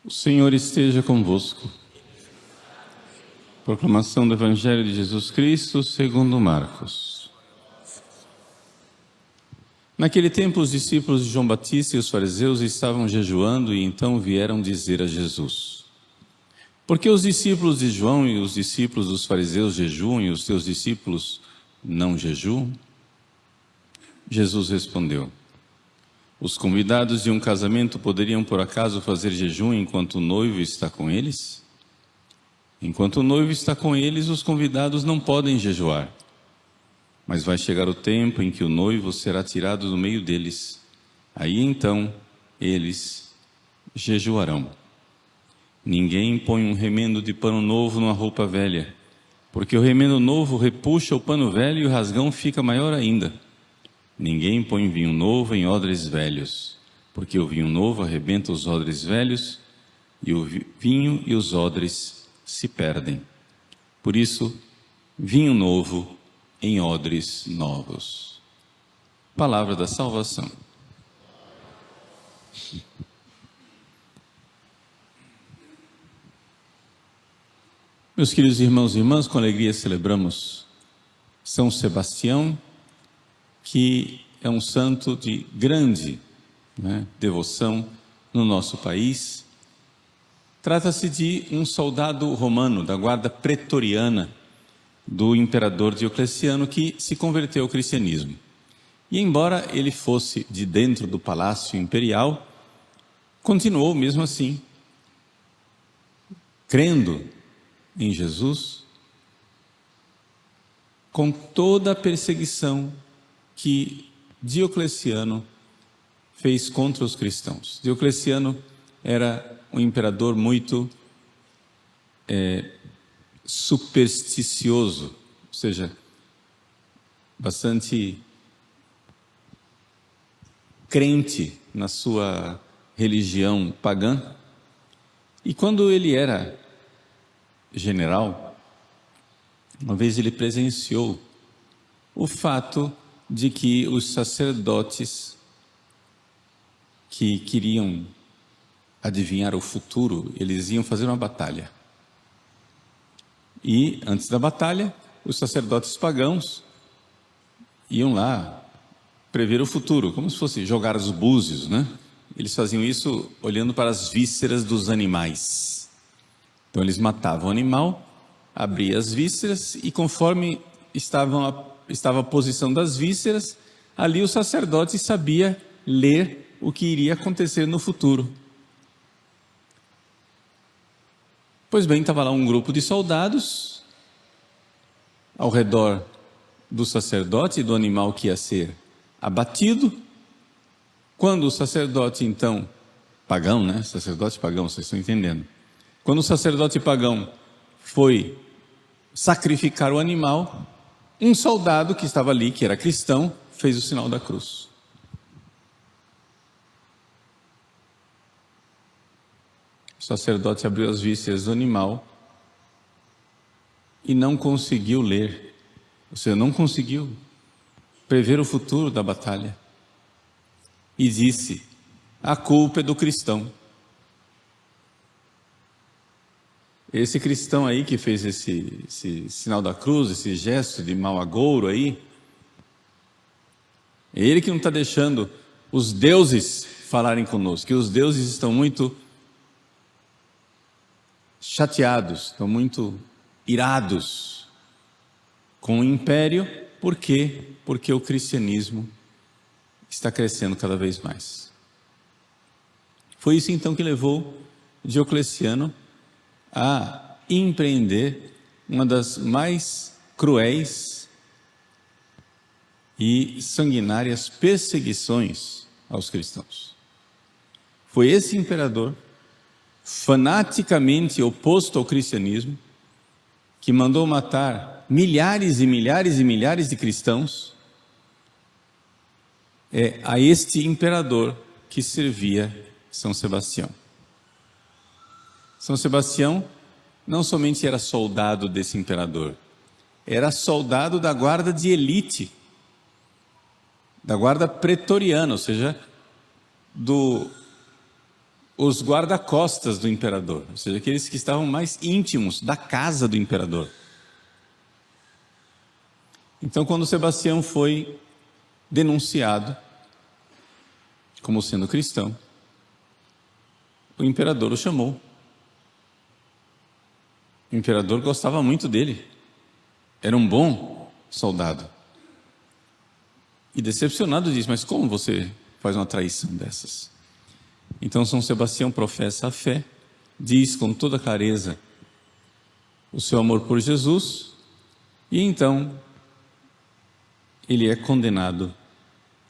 O Senhor esteja convosco. Proclamação do Evangelho de Jesus Cristo segundo Marcos. Naquele tempo, os discípulos de João Batista e os fariseus estavam jejuando e então vieram dizer a Jesus: por que os discípulos de João e os discípulos dos fariseus jejuam e os teus discípulos não jejuam? Jesus respondeu: os convidados de um casamento poderiam por acaso fazer jejum enquanto o noivo está com eles? Enquanto o noivo está com eles, os convidados não podem jejuar. Mas vai chegar o tempo em que o noivo será tirado do meio deles. Aí então eles jejuarão. Ninguém põe um remendo de pano novo numa roupa velha, porque o remendo novo repuxa o pano velho e o rasgão fica maior ainda. Ninguém põe vinho novo em odres velhos, porque o vinho novo arrebenta os odres velhos e o vinho e os odres se perdem. Por isso, vinho novo em odres novos. Palavra da salvação. Meus queridos irmãos e irmãs, com alegria celebramos São Sebastião, que é um santo de grande devoção no nosso país. Trata-se de um soldado romano da guarda pretoriana do imperador Diocleciano que se converteu ao cristianismo. E embora ele fosse de dentro do palácio imperial, continuou mesmo assim, crendo em Jesus, com toda a perseguição que Diocleciano fez contra os cristãos. Diocleciano era um imperador muito supersticioso, ou seja, bastante crente na sua religião pagã. E quando ele era general, uma vez ele presenciou o fato de que os sacerdotes que queriam adivinhar o futuro, eles iam fazer uma batalha. E antes da batalha, os sacerdotes pagãos iam lá prever o futuro, como se fosse jogar os búzios, né? Eles faziam isso olhando para as vísceras dos animais. Então eles matavam o animal, abriam as vísceras e conforme estava a posição das vísceras, ali o sacerdote sabia ler o que iria acontecer no futuro. Pois bem, estava lá um grupo de soldados ao redor do sacerdote e do animal que ia ser abatido. Quando o sacerdote, então, pagão, né? Sacerdote pagão, vocês estão entendendo. Quando o sacerdote pagão foi sacrificar o animal, um soldado que estava ali, que era cristão, fez o sinal da cruz. O sacerdote abriu as vísceras do animal e não conseguiu ler, ou seja, não conseguiu prever o futuro da batalha. E disse: a culpa é do cristão. Esse cristão aí que fez esse sinal da cruz, esse gesto de mau agouro aí, é ele que não está deixando os deuses falarem conosco, que os deuses estão muito chateados, estão muito irados com o império. Por quê? Porque o cristianismo está crescendo cada vez mais. Foi isso então que levou Diocleciano a empreender uma das mais cruéis e sanguinárias perseguições aos cristãos. Foi esse imperador, fanaticamente oposto ao cristianismo, que mandou matar milhares e milhares e milhares de cristãos. É a este imperador que servia São Sebastião. São Sebastião não somente era soldado desse imperador, era soldado da guarda de elite, da guarda pretoriana, ou seja, do os guarda-costas do imperador, ou seja, aqueles que estavam mais íntimos da casa do imperador. Então, quando Sebastião foi denunciado como sendo cristão, o imperador o chamou. O imperador gostava muito dele, era um bom soldado. E decepcionado diz: mas como você faz uma traição dessas? Então São Sebastião professa a fé, diz com toda clareza o seu amor por Jesus, e então ele é condenado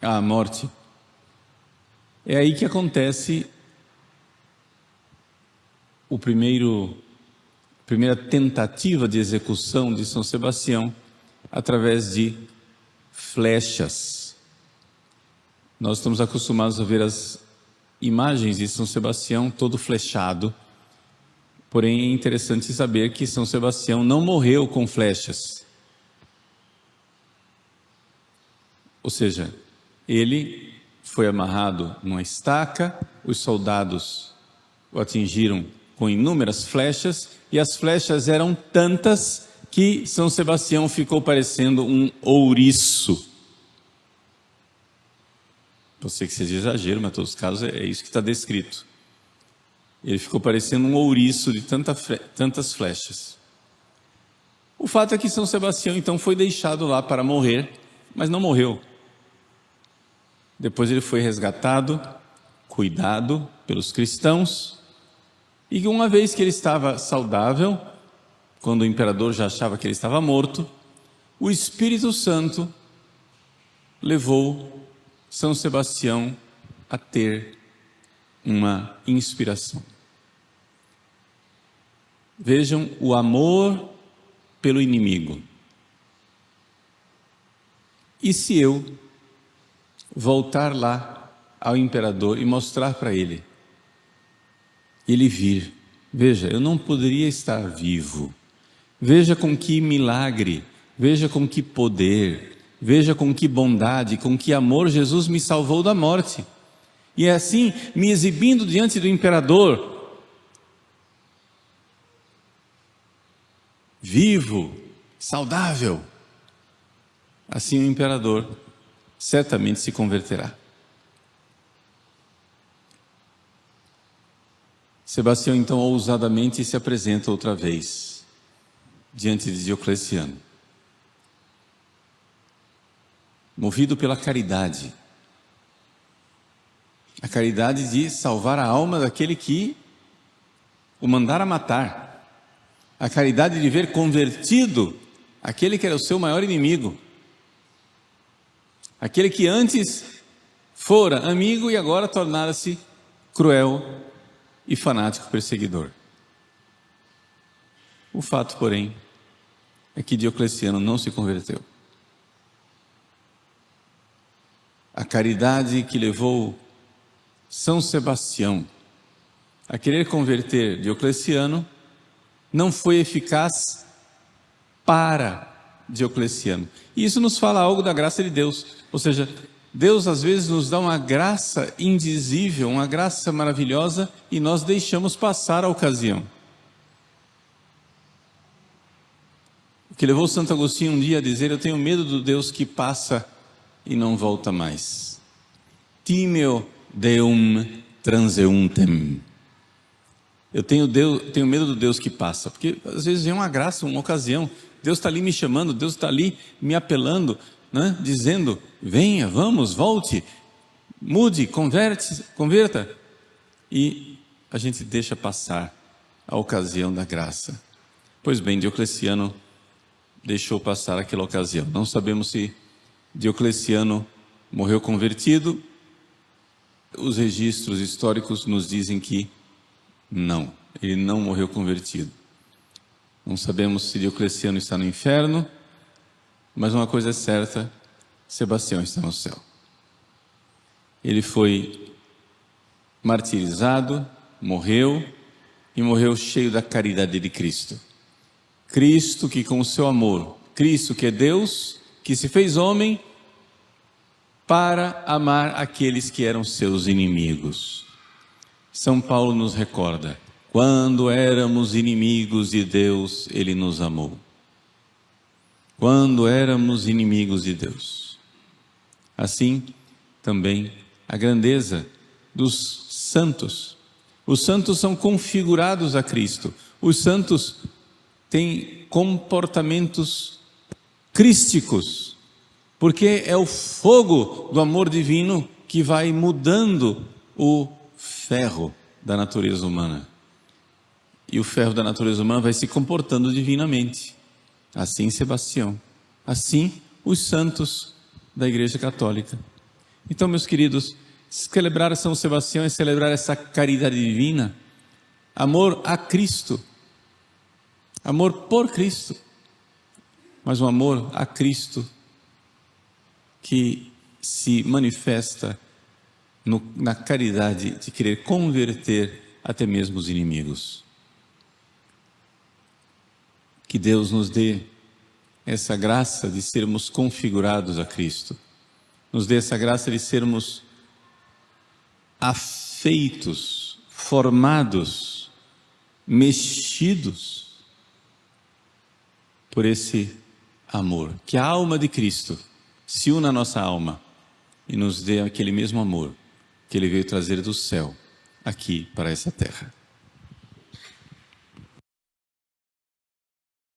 à morte. É aí que acontece a primeira tentativa de execução de São Sebastião através de flechas. Nós estamos acostumados a ver as imagens de São Sebastião todo flechado, porém é interessante saber que São Sebastião não morreu com flechas. Ou seja, ele foi amarrado numa estaca, os soldados o atingiram com inúmeras flechas, e as flechas eram tantas que São Sebastião ficou parecendo um ouriço. Eu sei que seja exagero, mas em todos os casos é isso que está descrito. Ele ficou parecendo um ouriço de tantas flechas. O fato é que São Sebastião então foi deixado lá para morrer, mas não morreu. Depois ele foi resgatado, cuidado pelos cristãos, e uma vez que ele estava saudável, quando o imperador já achava que ele estava morto, o Espírito Santo levou São Sebastião a ter uma inspiração. Vejam o amor pelo inimigo. E se eu voltar lá ao imperador e mostrar para ele vir, veja, eu não poderia estar vivo, veja com que milagre, veja com que poder, veja com que bondade, com que amor Jesus me salvou da morte, e é assim, me exibindo diante do imperador, vivo, saudável, assim o imperador certamente se converterá. Sebastião então ousadamente se apresenta outra vez diante de Diocleciano, movido pela caridade, a caridade de salvar a alma daquele que o mandara matar, a caridade de ver convertido aquele que era o seu maior inimigo, aquele que antes fora amigo e agora tornara-se cruel e fanático perseguidor. O fato, porém, é que Diocleciano não se converteu. A caridade que levou São Sebastião a querer converter Diocleciano não foi eficaz para Diocleciano. E isso nos fala algo da graça de Deus. Ou seja, Deus às vezes nos dá uma graça indizível, uma graça maravilhosa, e nós deixamos passar a ocasião. O que levou Santo Agostinho um dia a dizer: eu tenho medo do Deus que passa e não volta mais. Timeo Deum transeuntem. Eu tenho medo do Deus que passa, porque às vezes vem uma graça, uma ocasião, Deus está ali me chamando, Deus está ali me apelando, né? Dizendo: venha, vamos, volte, mude, converta, e a gente deixa passar a ocasião da graça. Pois bem, Diocleciano deixou passar aquela ocasião. Não sabemos se Diocleciano morreu convertido. Os registros históricos nos dizem que não, ele não morreu convertido. Não sabemos se Diocleciano está no inferno, mas uma coisa é certa: Sebastião está no céu. Ele foi martirizado, morreu, e morreu cheio da caridade de Cristo. Cristo que com o seu amor, Cristo que é Deus, que se fez homem para amar aqueles que eram seus inimigos. São Paulo nos recorda: quando éramos inimigos de Deus, Ele nos amou. Quando éramos inimigos de Deus. Assim, também, a grandeza dos santos. Os santos são configurados a Cristo. Os santos têm comportamentos crísticos, porque é o fogo do amor divino que vai mudando o ferro da natureza humana. E o ferro da natureza humana vai se comportando divinamente. Assim Sebastião, assim os santos da Igreja Católica. Então, meus queridos, celebrar São Sebastião é celebrar essa caridade divina, amor a Cristo, amor por Cristo, mas um amor a Cristo que se manifesta na caridade de querer converter até mesmo os inimigos. Que Deus nos dê essa graça de sermos configurados a Cristo, nos dê essa graça de sermos afeitos, formados, mexidos por esse amor. Que a alma de Cristo se una à nossa alma e nos dê aquele mesmo amor que Ele veio trazer do céu aqui para essa terra.